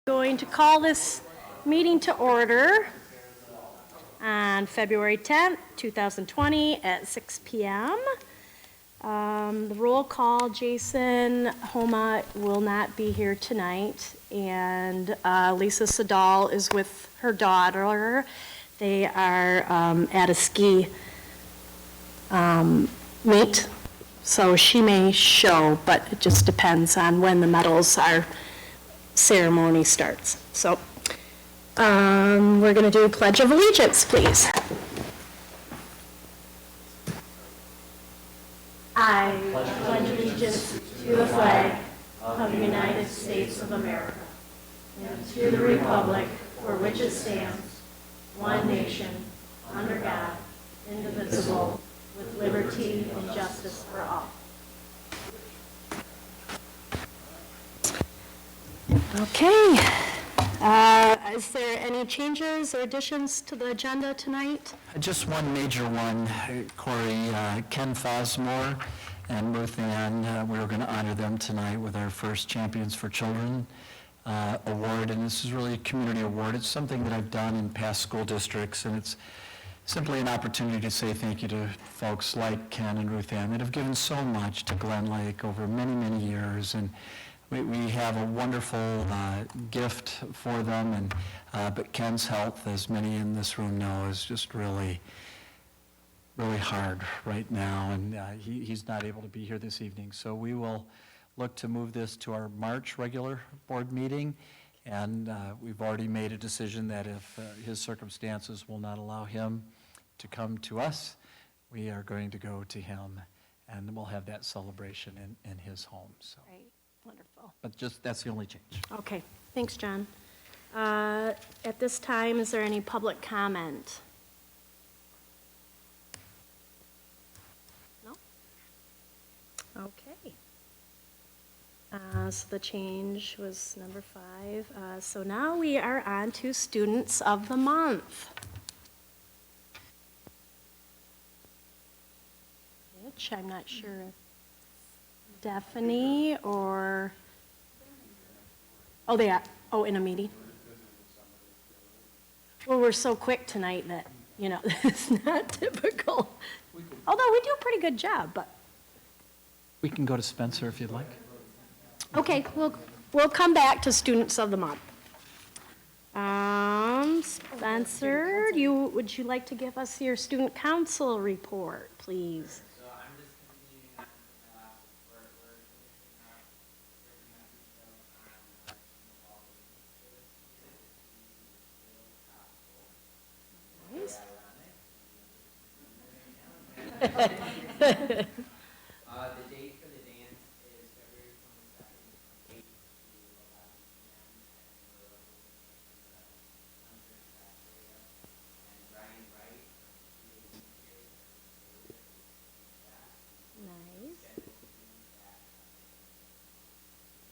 Going to call this meeting to order on February 10th, 2020 at 6 p.m. The roll call, Jason Homa will not be here tonight, and Lisa Sadal is with her daughter. They are at a ski meet, so she may show, but it just depends on when the medals ceremony starts. So we're going to do a Pledge of Allegiance, please. I pledge allegiance to the flag of the United States of America and to the republic for which it stands, one nation, under God, indivisible, with liberty and justice for all. Okay. Is there any changes or additions to the agenda tonight? Just one major one, Corey, Ken Fosmore and Ruth Ann, we were going to honor them tonight with our first Champions for Children award, and this is really a community award. It's something that I've done in past school districts, and it's simply an opportunity to say thank you to folks like Ken and Ruth Ann that have given so much to Glen Lake over many, many years. And we have a wonderful gift for them, and but Ken's health, as many in this room know, is just really, really hard right now, and he's not able to be here this evening. So we will look to move this to our March regular board meeting, and we've already made a decision that if his circumstances will not allow him to come to us, we are going to go to him, and we'll have that celebration in his home. So. Right. Wonderful. But just, that's the only change. Okay, thanks, John. At this time, is there any public comment? No? Okay. So the change was number 5. So now we are on to Students of the Month, which I'm not sure if Stephanie or, they are, in a meeting. Well, we're so quick tonight that, it's not typical. Although we do a pretty good job, but. We can go to Spencer if you'd like. Okay, we'll come back to Students of the Month. Spencer, would you like to give us your student council report, please? The date for the dance is February 22nd from 8 to 11 p.m. and we're located in the Cafeteria. And Brian Wright from Nice. and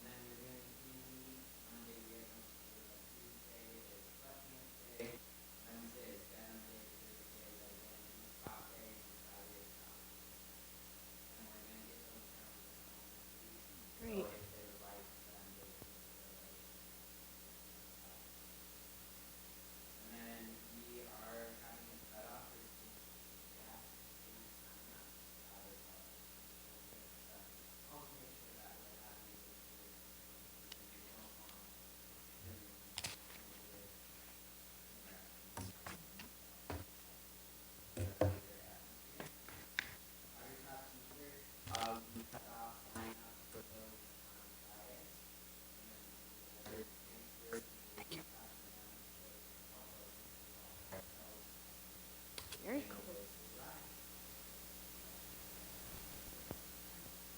then we're doing community Monday. We have no school, but Tuesday is Freshman Day, Wednesday is Band Day, Thursday is Identity Spot Day, and Friday is and we're going to get those counted. Great. So if they would like them, they can and then we are having a cutoff for staff students sign up. I'll make sure that we're having Very cool.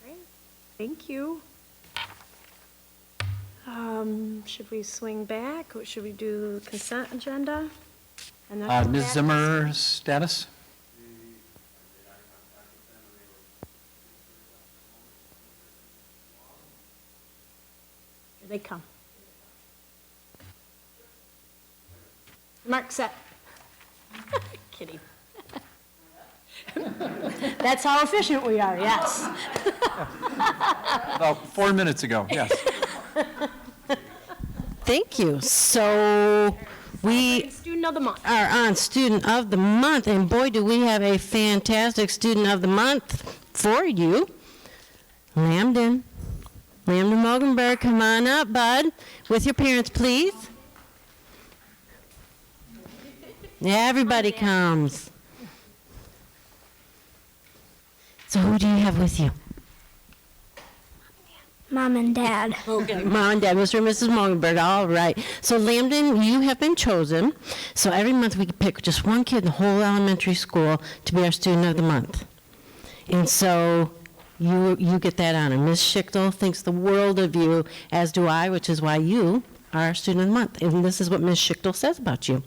Great. Thank you. Should we swing back, or should we do consent agenda? And then come Ms. back? Zimmer's status? Here they come. Mark set. Kidding. That's how efficient we are, yes. About 4 minutes ago, yes. Thank you. So we Student of the month. are on Student of the Month, and boy, do we have a fantastic Student of the Month for you. Lambden Mogenberg, come on up, bud, with your parents, please. Everybody comes. So who do you have with you? Mom and Dad. Okay, Mom and Dad, Mr. and Mrs. Mogenberg, all right. So Lambden, you have been chosen. So every month we pick just one kid in the whole elementary school to be our Student of the Month. And so you get that honor. Ms. Schichtel thinks the world of you, as do I, which is why you are our Student of the Month. And this is what Ms. Schichtel says about you.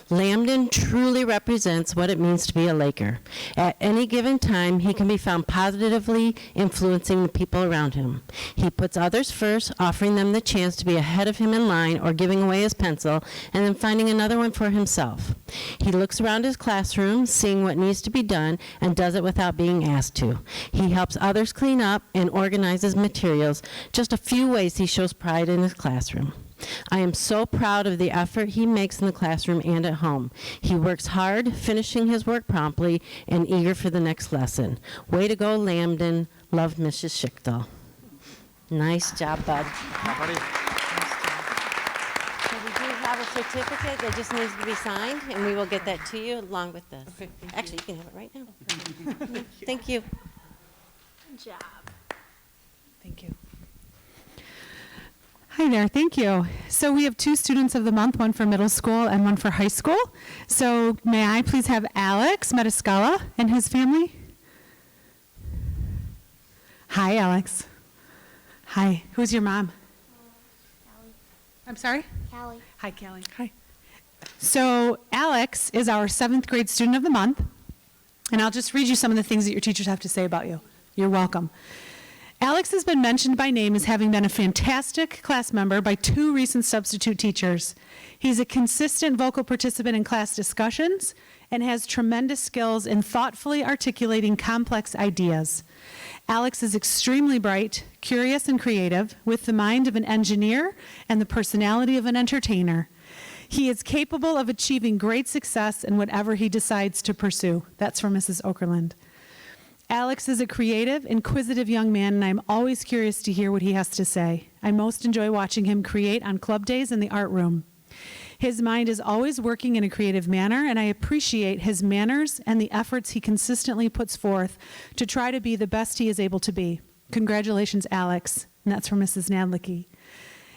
Lambden truly represents what it means to be a Laker. At any given time, he can be found positively influencing the people around him. He puts others first, offering them the chance to be ahead of him in line or giving away his pencil, and then finding another one for himself. He looks around his classroom, seeing what needs to be done, and does it without being asked to. He helps others clean up and organizes materials, just a few ways he shows pride in his classroom. I am so proud of the effort he makes in the classroom and at home. He works hard, finishing his work promptly, and eager for the next lesson. Way to go, Lambden. Love, Mrs. Schichtel. Nice job, bud. So we do have a certificate that just needs to be signed, and we will get that to you along with this. Okay, actually, you can have it right now. Thank you. Good job. Thank you. Hi there, thank you. So we have two Students of the Month, one for middle school and one for high school. So may I please have Alex Metascala and his family? Hi, Alex. Hi, who's your mom? Callie. I'm sorry? Callie. Hi, Callie. Hi. So Alex is our 7th grade Student of the Month, and I'll just read you some of the things that your teachers have to say about you. You're welcome. Alex has been mentioned by name as having been a fantastic class member by 2 recent substitute teachers. He's a consistent vocal participant in class discussions and has tremendous skills in thoughtfully articulating complex ideas. Alex is extremely bright, curious, and creative, with the mind of an engineer and the personality of an entertainer. He is capable of achieving great success in whatever he decides to pursue. That's from Mrs. Okerlund. Alex is a creative, inquisitive young man, and I'm always curious to hear what he has to say. I most enjoy watching him create on club days in the art room. His mind is always working in a creative manner, and I appreciate his manners and the efforts he consistently puts forth to try to be the best he is able to be. Congratulations, Alex. And that's from Mrs. Nadlicki.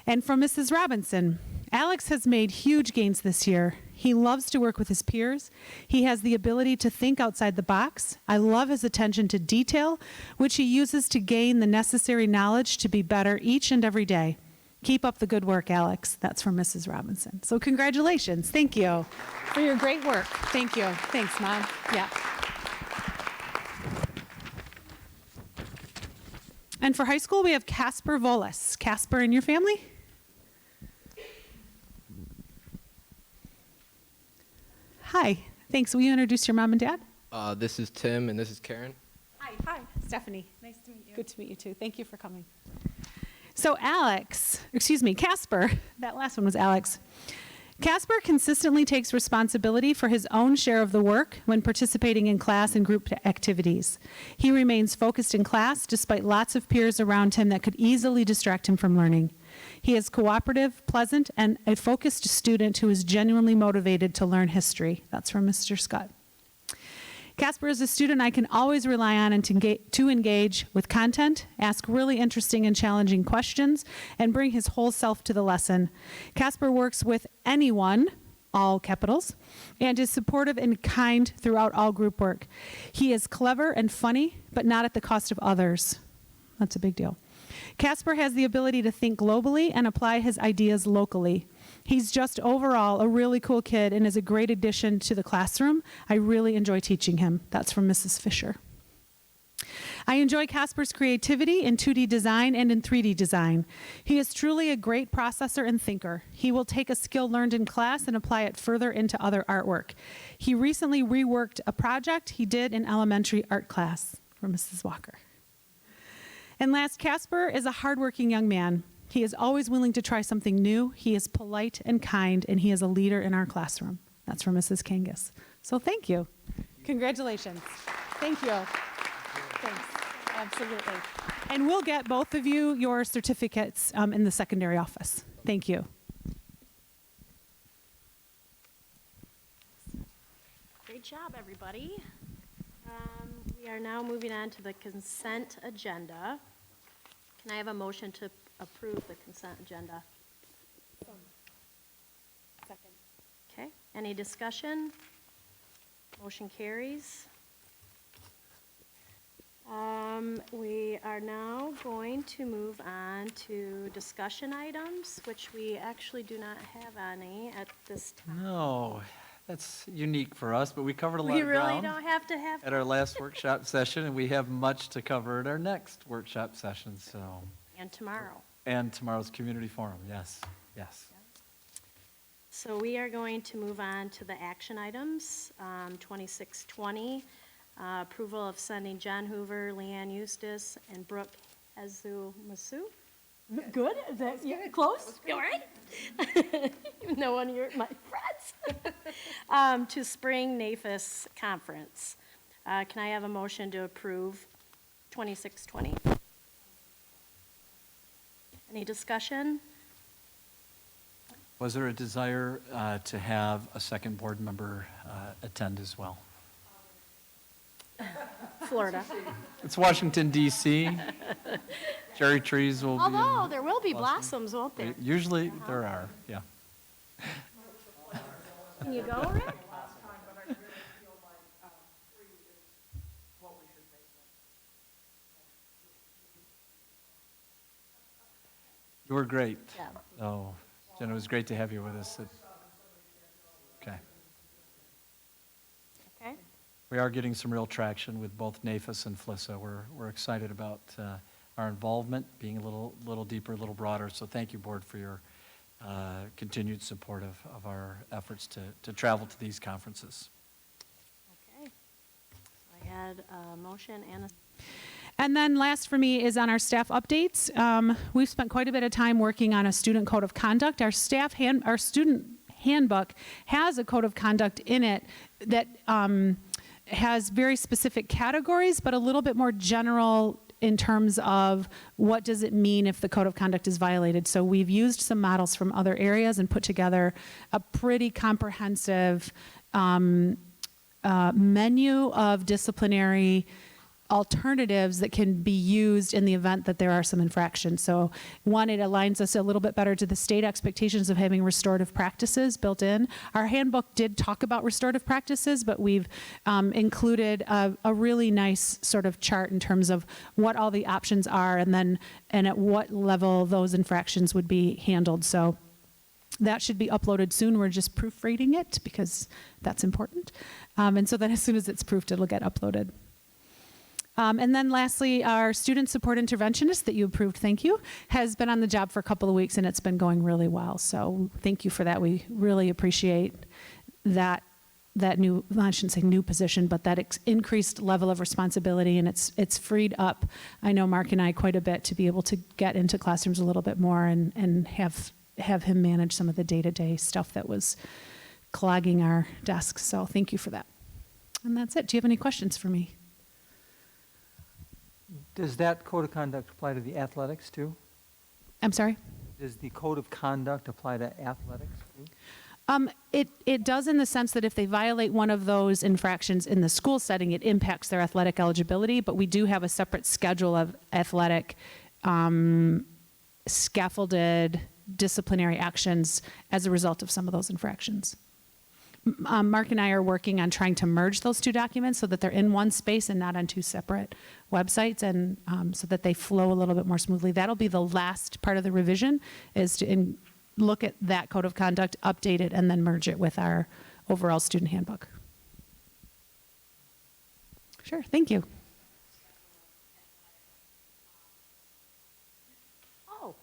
And from Mrs. Robinson, Alex has made huge gains this year. He loves to work with his peers. He has the ability to think outside the box. I love his attention to detail, which he uses to gain the necessary knowledge to be better each and every day. Keep up the good work, Alex. That's from Mrs. Robinson. So congratulations. Thank you for your great work. Thank you. Thanks, Mom. Yeah. And for high school, we have Casper Volas. Casper and your family? Hi. Thanks. Will you introduce your mom and dad? This is Tim, and this is Karen. Hi. Hi. Stephanie. Nice to meet you. Good to meet you, too. Thank you for coming. So Casper, that last one was Alex. Casper consistently takes responsibility for his own share of the work when participating in class and group activities. He remains focused in class despite lots of peers around him that could easily distract him from learning. He is cooperative, pleasant, and a focused student who is genuinely motivated to learn history. That's from Mr. Scott. Casper is a student I can always rely on and to engage with content, ask really interesting and challenging questions, and bring his whole self to the lesson. Casper works with anyone, all capitals, and is supportive and kind throughout all group work. He is clever and funny, but not at the cost of others. That's a big deal. Casper has the ability to think globally and apply his ideas locally. He's just overall a really cool kid and is a great addition to the classroom. I really enjoy teaching him. That's from Mrs. Fisher. I enjoy Casper's creativity in 2D design and in 3D design. He is truly a great processor and thinker. He will take a skill learned in class and apply it further into other artwork. He recently reworked a project he did in elementary art class, from Mrs. Walker. And last, Casper is a hardworking young man. He is always willing to try something new. He is polite and kind, and he is a leader in our classroom. That's from Mrs. Kangas. So thank you. Congratulations. Thank you. Thanks. Absolutely. And we'll get both of you your certificates in the secondary office. Thank you. Great job, everybody. We are now moving on to the consent agenda. Can I have a motion to approve the consent agenda? Second. Okay, any discussion? Motion carries. We are now going to move on to discussion items, which we actually do not have any at this time. No, that's unique for us, but we covered a lot We of really ground don't have to have, at our last workshop session, and we have much to cover at our next workshop session, so. and tomorrow. And tomorrow's community forum, yes, yes. So we are going to move on to the action items, 2620, approval of sending John Hoover, Leanne Eustace, and Brooke Masu. Good, is that, you close? You all right? No one, you're my friends. To Spring NAFIS Conference. Can I have a motion to approve 2620? Any discussion? Was there a desire to have a second board member attend as well? Florida. It's Washington DC. Cherry trees will be. Although, there will be blossoms, won't there? Usually there are, yeah. Can you go, Rick? You were great. Yeah. Oh, Jen, it was great to have you with us. Okay. Okay. We are getting some real traction with both NAFIS and FLISA. We're excited about our involvement being a little deeper, a little broader. So thank you, board, for your continued support of our efforts to travel to these conferences. Okay. I had a motion and a, And then last for me is on our staff updates. We've spent quite a bit of time working on a student code of conduct. Our student handbook has a code of conduct in it that has very specific categories, but a little bit more general in terms of what does it mean if the code of conduct is violated. So we've used some models from other areas and put together a pretty comprehensive menu of disciplinary alternatives that can be used in the event that there are some infractions. So one, it aligns us a little bit better to the state expectations of having restorative practices built in. Our handbook did talk about restorative practices, but we've included a really nice sort of chart in terms of what all the options are and at what level those infractions would be handled. So that should be uploaded soon. We're just proofreading it because that's important. And so then as soon as it's proofed, it'll get uploaded. And then lastly, our student support interventionist that you approved, thank you, has been on the job for a couple of weeks and it's been going really well. So thank you for that. We really appreciate that new, well, I shouldn't say new position, but that increased level of responsibility, and it's freed up, I know Mark and I, quite a bit to be able to get into classrooms a little bit more and have him manage some of the day-to-day stuff that was clogging our desks. So thank you for that. And that's it. Do you have any questions for me? Does that code of conduct apply to the athletics too? I'm sorry? Does the code of conduct apply to athletics too? It does in the sense that if they violate one of those infractions in the school setting, it impacts their athletic eligibility, but we do have a separate schedule of athletic scaffolded disciplinary actions as a result of some of those infractions. Mark and I are working on trying to merge those two documents so that they're in one space and not on two separate websites, and so that they flow a little bit more smoothly. That'll be the last part of the revision, is to look at that code of conduct, update it, and then merge it with our overall student handbook. Sure, thank you. oh.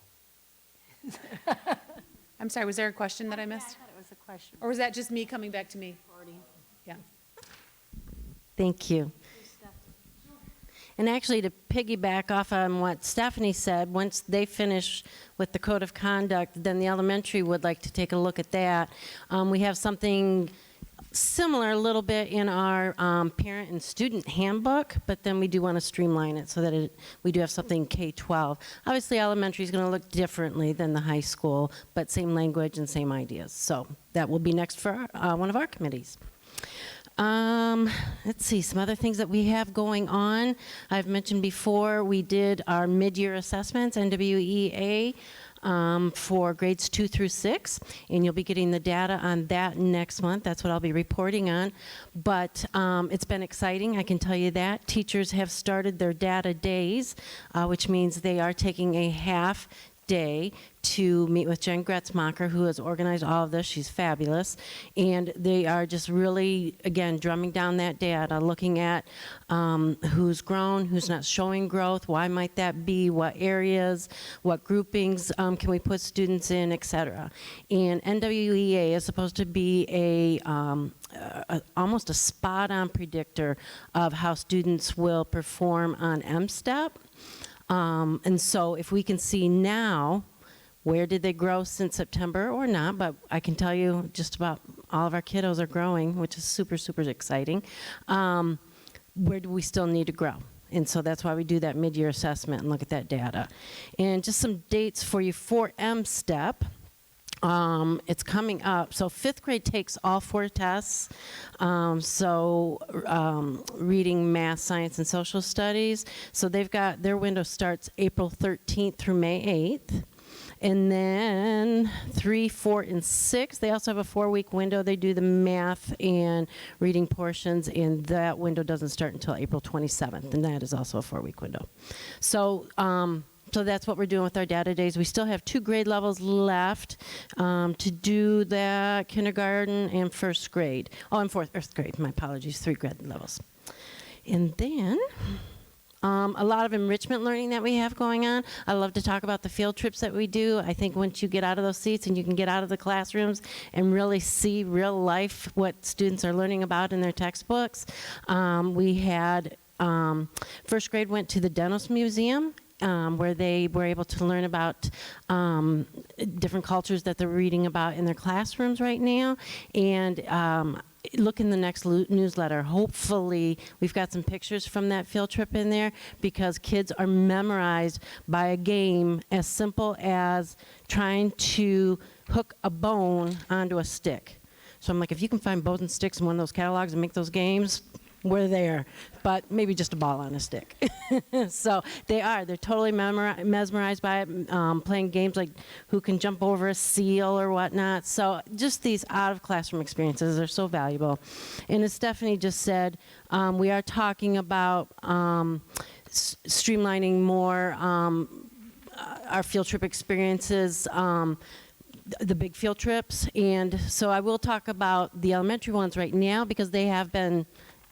I'm sorry, was there a question that I missed? I thought it was a question. Or was that just me coming back to me? Yeah. Thank you. And actually, to piggyback off on what Stephanie said, once they finish with the code of conduct, then the elementary would like to take a look at that. We have something similar a little bit in our parent and student handbook, but then we do want to streamline it so that we do have something K-12. Obviously, elementary is going to look differently than the high school, but same language and same ideas. So that will be next for one of our committees. Let's see, some other things that we have going on. I've mentioned before, we did our mid-year assessments, NWEA, for grades 2 through 6, and you'll be getting the data on that next month. That's what I'll be reporting on. But it's been exciting, I can tell you that. Teachers have started their data days, which means they are taking a half day to meet with Jen Gretzmacher, who has organized all of this. She's fabulous. And they are just really, again, drumming down that data, looking at who's grown, who's not showing growth, why might that be, what areas, what groupings can we put students in, et cetera. And NWEA is supposed to be almost a spot-on predictor of how students will perform on M-STEP. And so if we can see now, where did they grow since September or not, but I can tell you just about all of our kiddos are growing, which is super, super exciting. Where do we still need to grow? And so that's why we do that mid-year assessment and look at that data. And just some dates for you for M-STEP. It's coming up. So 5th grade takes all 4 tests. Reading, math, science, and social studies. So they've got, their window starts April 13th through May 8th. And then 3, 4, and 6, they also have a 4-week window. They do the math and reading portions, and that window doesn't start until April 27th, and that is also a 4-week window. So that's what we're doing with our data days. We still have 2 grade levels left to do that, kindergarten and 1st grade. Oh, and 4th grade, my apologies, 3 grade levels. And then a lot of enrichment learning that we have going on. I love to talk about the field trips that we do. I think once you get out of those seats and you can get out of the classrooms and really see real life what students are learning about in their textbooks. We had 1st grade went to the Dennis Museum, where they were able to learn about different cultures that they're reading about in their classrooms right now. And look in the next newsletter. Hopefully, we've got some pictures from that field trip in there, because kids are memorized by a game as simple as trying to hook a bone onto a stick. So I'm like, if you can find bows and sticks in one of those catalogs and make those games, we're there, but maybe just a ball on a stick. So they're totally mesmerized by it, playing games like who can jump over a seal or whatnot. So just these out of classroom experiences are so valuable. And as Stephanie just said, we are talking about streamlining more our field trip experiences, the big field trips. And so I will talk about the elementary ones right now, because they have been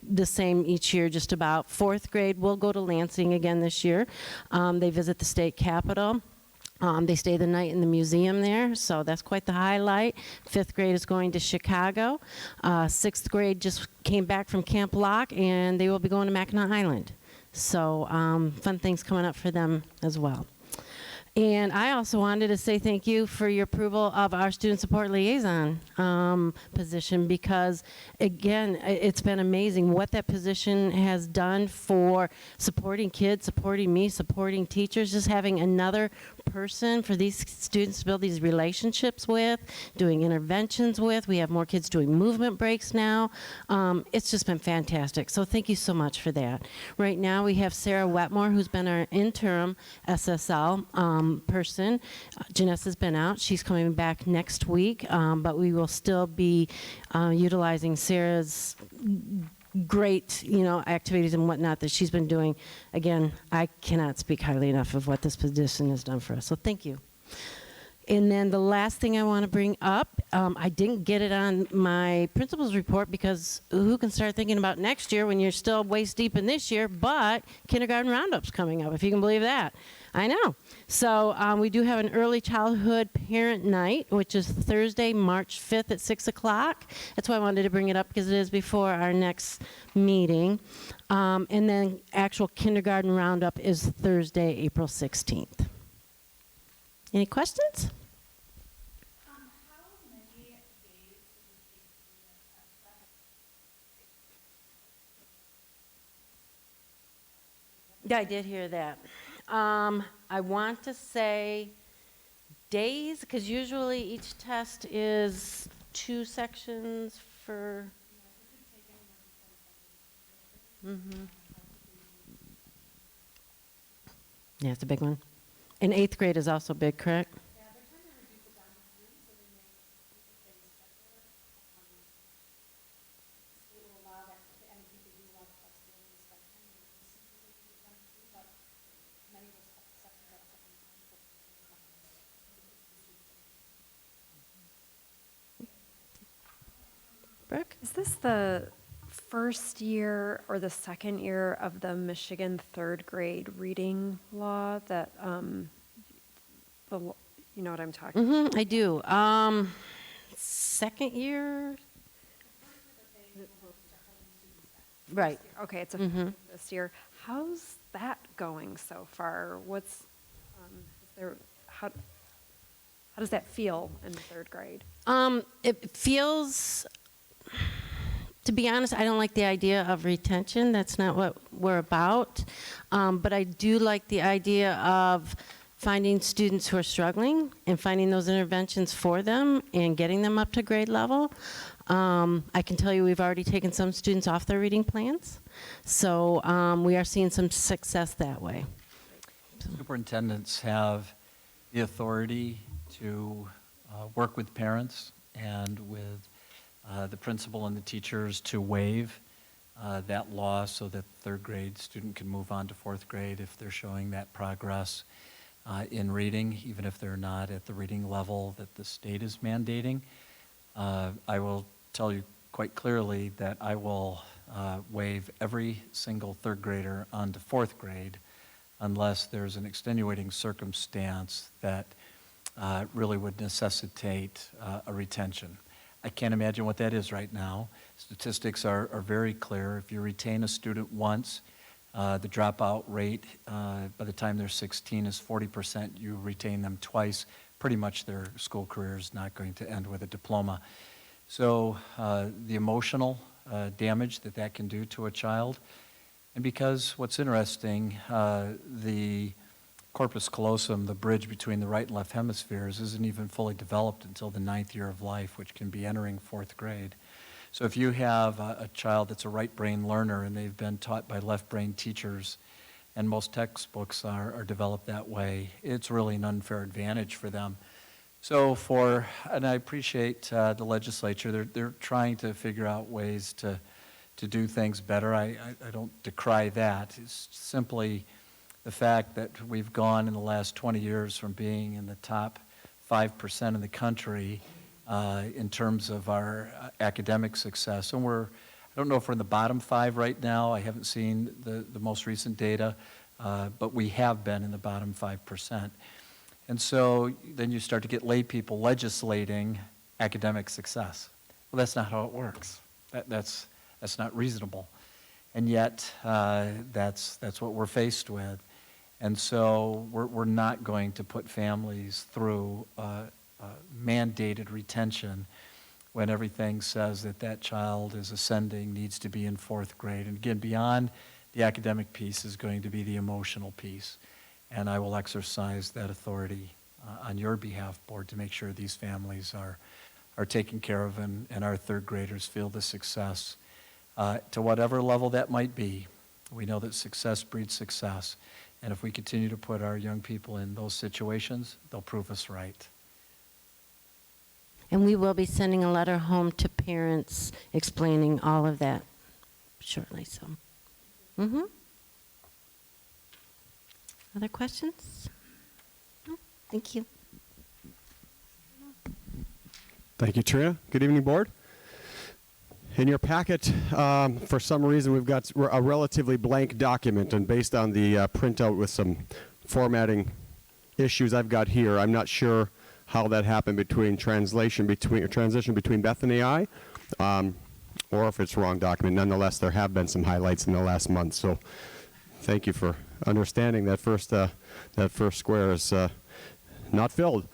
the same each year, just about. 4th grade will go to Lansing again this year. They visit the state capitol. They stay the night in the museum there, so that's quite the highlight. 5th grade is going to Chicago. 6th grade just came back from Camp Lock, and they will be going to Mackinac Island. So fun things coming up for them as well. And I also wanted to say thank you for your approval of our student support liaison position, because, again, it's been amazing what that position has done for supporting kids, supporting me, supporting teachers, just having another person for these students to build these relationships with, doing interventions with. We have more kids doing movement breaks now. It's just been fantastic. So thank you so much for that. Right now we have Sarah Wetmore, who's been our interim SSL person. Janessa's been out. She's coming back next week, but we will still be utilizing Sarah's great, activities and whatnot that she's been doing. Again, I cannot speak highly enough of what this position has done for us. So thank you. And then the last thing I want to bring up, I didn't get it on my principal's report, because who can start thinking about next year when you're still waist deep in this year, but kindergarten roundups coming up, if you can believe that. I know. So we do have an early childhood parent night, which is Thursday, March 5th at 6 o'clock. That's why I wanted to bring it up, because it is before our next meeting. And then actual kindergarten roundup is Thursday, April 16th. Any questions? Yeah, I did hear that. I want to say days, because usually each test is 2 sections for. Yeah, it's a big one. And 8th grade is also big, correct? Brooke? Is this the first year or the second year of the Michigan third grade reading law that, you know what I'm talking about? I do. Second year? Right. Okay, it's this year. How's that going so far? What's, is there, how does that feel in third grade? It feels, to be honest, I don't like the idea of retention. That's not what we're about. But I do like the idea of finding students who are struggling and finding those interventions for them and getting them up to grade level. I can tell you we've already taken some students off their reading plans. So we are seeing some success that way. Superintendents have the authority to work with parents and with the principal and the teachers to waive that law so that the third grade student can move on to fourth grade if they're showing that progress in reading, even if they're not at the reading level that the state is mandating. I will tell you quite clearly that I will waive every single third grader on to fourth grade unless there's an extenuating circumstance that really would necessitate a retention. I can't imagine what that is right now. Statistics are very clear. If you retain a student once, the dropout rate by the time they're 16 is 40%. You retain them twice, pretty much their school career is not going to end with a diploma. So the emotional damage that can do to a child, and because what's interesting, the corpus callosum, the bridge between the right and left hemispheres, isn't even fully developed until the 9th year of life, which can be entering 4th grade. So if you have a child that's a right brain learner and they've been taught by left brain teachers, and most textbooks are developed that way, it's really an unfair advantage for them. So and I appreciate the legislature, they're trying to figure out ways to do things better. I don't decry that. It's simply the fact that we've gone in the last 20 years from being in the top 5% in the country in terms of our academic success. And I don't know if we're in the bottom 5 right now. I haven't seen the most recent data, but we have been in the bottom 5%. And so then you start to get lay people legislating academic success. Well, that's not how it works. That's not reasonable. And yet, that's what we're faced with. And so we're not going to put families through mandated retention when everything says that child is ascending, needs to be in 4th grade. And again, beyond the academic piece is going to be the emotional piece. And I will exercise that authority on your behalf, Board, to make sure these families are taken care of and our third graders feel the success to whatever level that might be. We know that success breeds success. And if we continue to put our young people in those situations, they'll prove us right. And we will be sending a letter home to parents explaining all of that shortly. So, Other questions? No? Thank you. Thank you, Trina. Good evening, Board. In your packet, for some reason, we've got a relatively blank document, and based on the printout with some formatting issues I've got here. I'm not sure how that happened between transition between Beth and AI, or if it's wrong document. Nonetheless, there have been some highlights in the last month. So thank you for understanding that first square is not filled.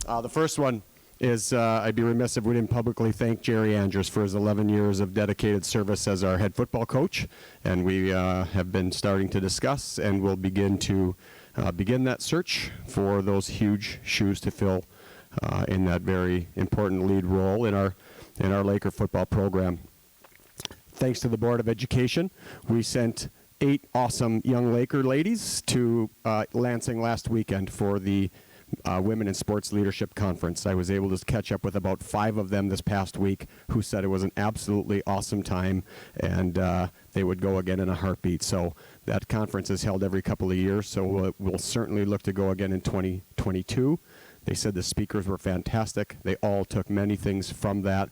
The first one is I'd be remiss if we didn't publicly thank Jerry Andrews for his 11 years of dedicated service as our head football coach. And we have been starting to discuss and will begin that search for those huge shoes to fill in that very important lead role in our Laker football program. Thanks to the Board of Education, we sent 8 awesome young Laker ladies to Lansing last weekend for the Women in Sports Leadership Conference. I was able to catch up with about 5 of them this past week who said it was an absolutely awesome time, and they would go again in a heartbeat. So that conference is held every couple of years, so we'll certainly look to go again in 2022. They said the speakers were fantastic. They all took many things from that.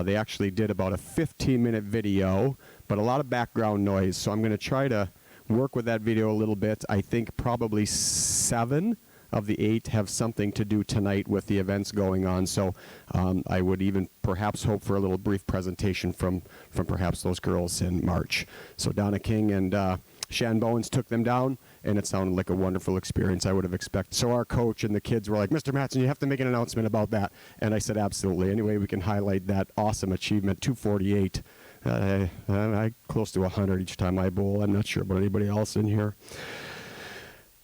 They actually did about a 15-minute video, but a lot of background noise. So I'm going to try to work with that video a little bit. I think probably 7 of the 8 have something to do tonight with the events going on. So I would even perhaps hope for a little brief presentation from perhaps those girls in March. So Donna King and Shan Bowens took them down, and it sounded like a wonderful experience. I would have expected. So our coach and the kids were like, Mr. Mattson, you have to make an announcement about that. And I said, absolutely. Anyway, we can highlight that awesome achievement, 248. I close to 100 each time I bowl. I'm not sure about anybody else in here.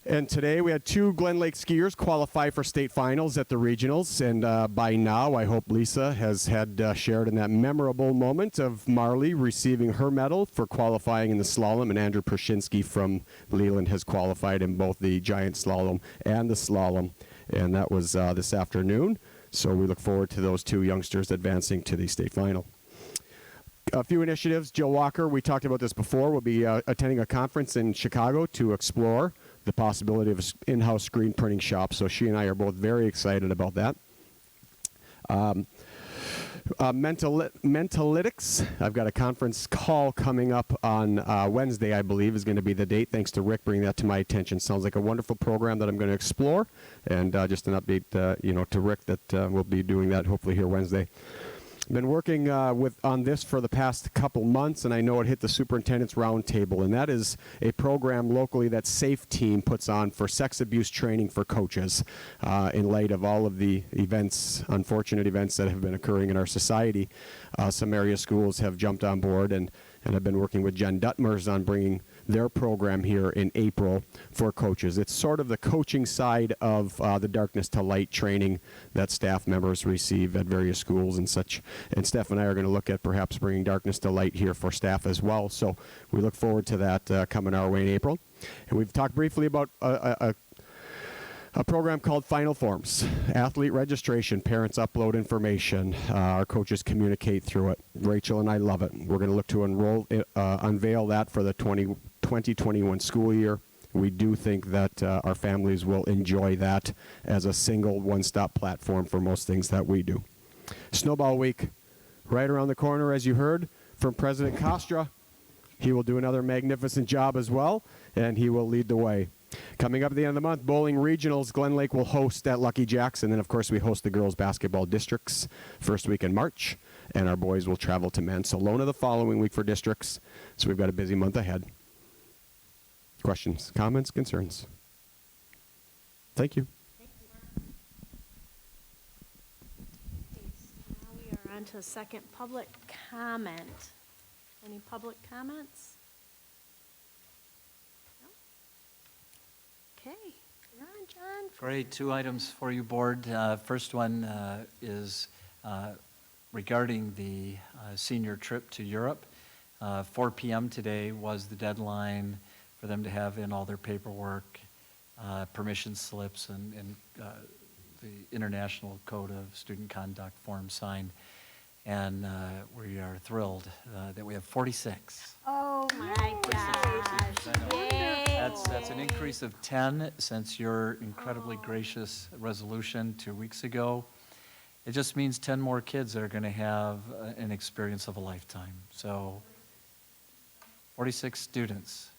And today we had 2 Glen Lake skiers qualify for state finals at the regionals. And by now, I hope Lisa has had shared in that memorable moment of Marley receiving her medal for qualifying in the slalom. And Andrew Pershinsky from Leland has qualified in both the giant slalom and the slalom. And that was this afternoon. So we look forward to those 2 youngsters advancing to the state final. A few initiatives. Jill Walker, we talked about this before, will be attending a conference in Chicago to explore the possibility of an in-house screen printing shop. So she and I are both very excited about that. Mentalytics, I've got a conference call coming up on Wednesday, I believe, is going to be the date. Thanks to Rick bringing that to my attention. Sounds like a wonderful program that I'm going to explore. And just an update to Rick that we'll be doing that hopefully here Wednesday. Been working on this for the past couple months, and I know it hit the superintendent's roundtable, and that is a program locally that Safe Team puts on for sex abuse training for coaches in light of all of the unfortunate events that have been occurring in our society. Some area schools have jumped on board, and I've been working with Jen Duttmers on bringing their program here in April for coaches. It's sort of the coaching side of the Darkness to Light training that staff members receive at various schools and such. And Steph and I are going to look at perhaps bringing Darkness to Light here for staff as well. So we look forward to that coming our way in April. And we've talked briefly about a program called Final Forms. Athlete registration, parents upload information, our coaches communicate through it. Rachel and I love it. We're going to look to unveil that for the 2021 school year. We do think that our families will enjoy that as a single one-stop platform for most things that we do. Snowball Week, right around the corner, as you heard from President Costra. He will do another magnificent job as well, and he will lead the way. Coming up at the end of the month, bowling regionals, Glen Lake will host at Lucky Jack's, and then of course we host the girls basketball districts first week in March, and our boys will travel to Mansalona the following week for districts. So we've got a busy month ahead. Questions, comments, concerns? Thank you. Now we are on to the second public comment. Any public comments? No? Okay, you're on, John. Great, 2 items for you, board. First one is regarding the senior trip to Europe. 4 p.m. today was the deadline for them to have in all their paperwork, permission slips, and the International Code of Student Conduct form signed. And we are thrilled that we have 46. Oh my gosh. Yay. That's an increase of 10 since your incredibly gracious resolution 2 weeks ago. It just means 10 more kids that are going to have an experience of a lifetime. So 46 students.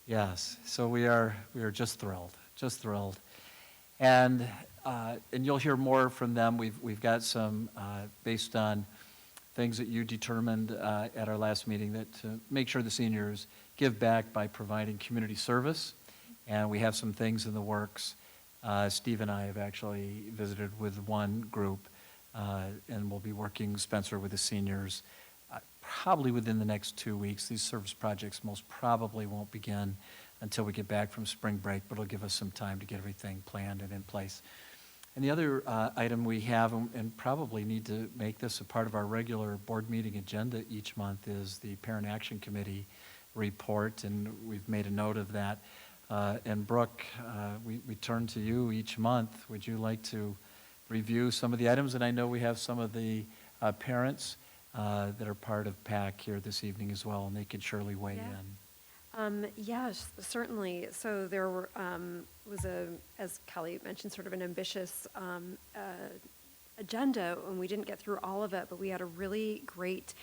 Yes, so we are just thrilled, just thrilled. And you'll hear more from them. We've got some, based on things that you determined at our last meeting, that to make sure the seniors give back by providing community service. And we have some things in the works. Steve and I have actually visited with one group, and we'll be working, Spencer, with the seniors probably within the next 2 weeks. These service projects most probably won't begin until we get back from spring break, but it'll give us some time to get everything planned and in place. And the other item we have, and probably need to make this a part of our regular board meeting agenda each month, is the Parent Action Committee report, and we've made a note of that. And Brooke, we turn to you each month. Would you like to review some of the items? And I know we have some of the parents that are part of PAC here this evening as well, and they can surely weigh in. Yes, certainly. So there was as Kelly mentioned, sort of an ambitious agenda, and we didn't get through all of it, but we had a really great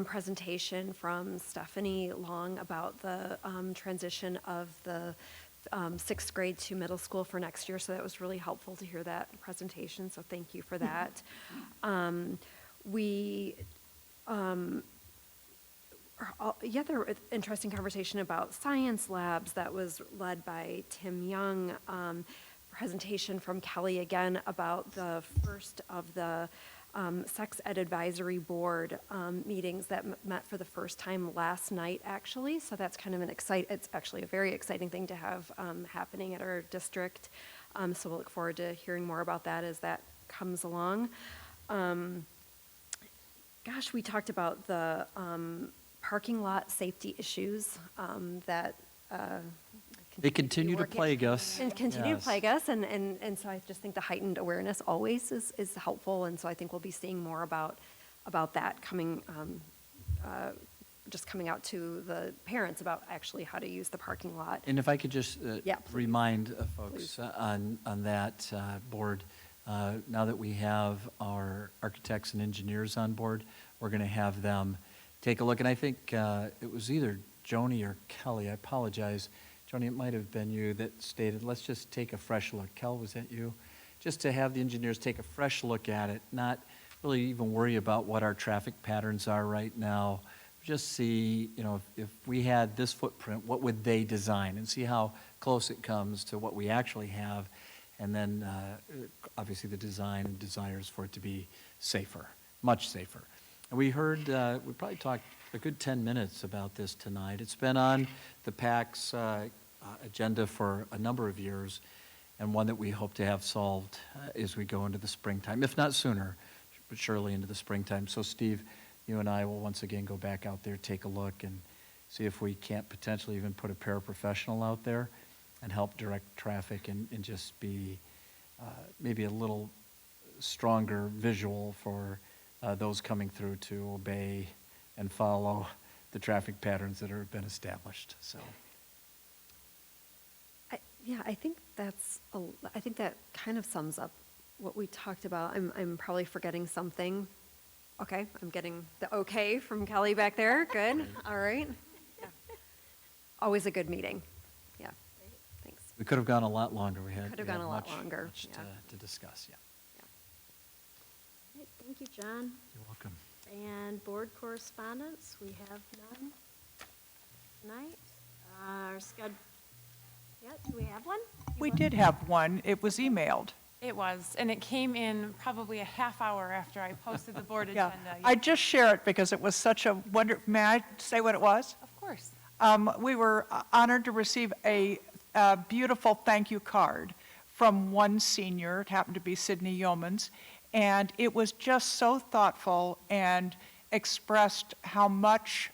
presentation from Stephanie Long about the transition of the sixth grade to middle school for next year. So that was really helpful to hear that presentation. So thank you for that. There was interesting conversation about science labs that was led by Tim Young. Presentation from Kelly again about the first of the Sex Ed Advisory Board meetings that met for the first time last night, actually. So that's kind of it's actually a very exciting thing to have happening at our district. So we'll look forward to hearing more about that as that comes along. We talked about the parking lot safety issues that They continue to plague us. And continue to Yes. plague us, and so I just think the heightened awareness always is helpful, and so I think we'll be seeing more about that coming, just coming out to the parents about actually how to use the parking lot. And if I could just Yeah, please. remind folks on that board, now that we have our architects and engineers on board, we're going to have them take a look. And I think it was either Joni or Kelly, I apologize. Joni, it might have been you that stated, let's just take a fresh look. Kel, was that you? Just to have the engineers take a fresh look at it, not really even worry about what our traffic patterns are right now. Just see, if we had this footprint, what would they design, and see how close it comes to what we actually have. And then, obviously, the design and desires for it to be safer, much safer. And we heard, we probably talked a good 10 minutes about this tonight. It's been on the PAC's agenda for a number of years, and one that we hope to have solved as we go into the springtime, if not sooner, but surely into the springtime. So Steve, you and I will once again go back out there, take a look, and see if we can't potentially even put a paraprofessional out there and help direct traffic and just be maybe a little stronger visual for those coming through to obey and follow the traffic patterns that have been established. So, I think I think that kind of sums up what we talked about. I'm probably forgetting something. Okay, I'm getting the okay from Kelly back there. Good. All right. Yeah. Always a good meeting. Yeah. Thanks. we could have gone a lot longer. We had Could have gone a lot much longer, to discuss. Yeah. All right, thank you, John. You're welcome. And board correspondence, we have none tonight. Our sched, yeah, do we have one? We did have one. It was emailed. It was, and it came in probably a half hour after I posted the board Yeah. agenda. I just share it because it was such a may I say what it was? Of course. We were honored to receive a beautiful thank you card from one senior. It happened to be Sydney Yeomans. And it was just so thoughtful and expressed how much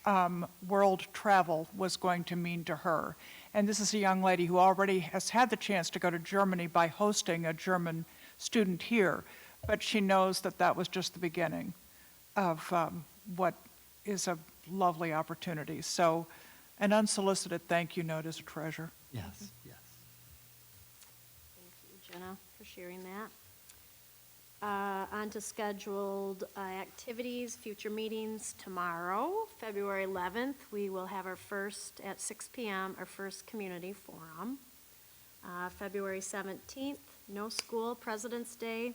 world travel was going to mean to her. And this is a young lady who already has had the chance to go to Germany by hosting a German student here. But she knows that that was just the beginning of what is a lovely opportunity. So an unsolicited thank you note is a treasure. Yes, yes. Thank you, Jenna, for sharing that. On to scheduled activities, future meetings tomorrow, February 11th. We will have our first, at 6 PM, our first community forum. February 17th, no school, President's Day.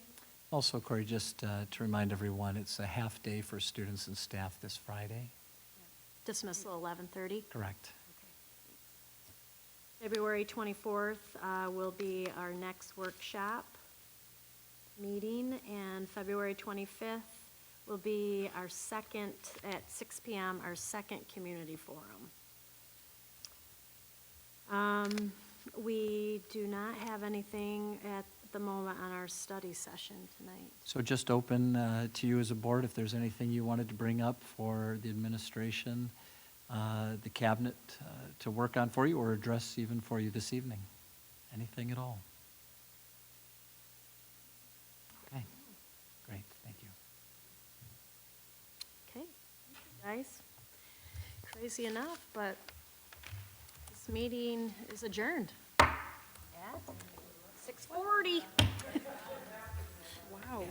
Also, Corey, just to remind everyone, it's a half-day for students and staff this Friday. Dismissal 11:30. Correct. February 24th will be our next workshop meeting, and February 25th will be our second, at 6 PM, our second community forum. We do not have anything at the moment on our study session tonight. So just open to you as a board, if there's anything you wanted to bring up for the administration, the cabinet to work on for you, or address even for you this evening. Anything at all? Okay, great, thank you. Okay, guys. Crazy enough, but this meeting is adjourned at 6:40. Wow,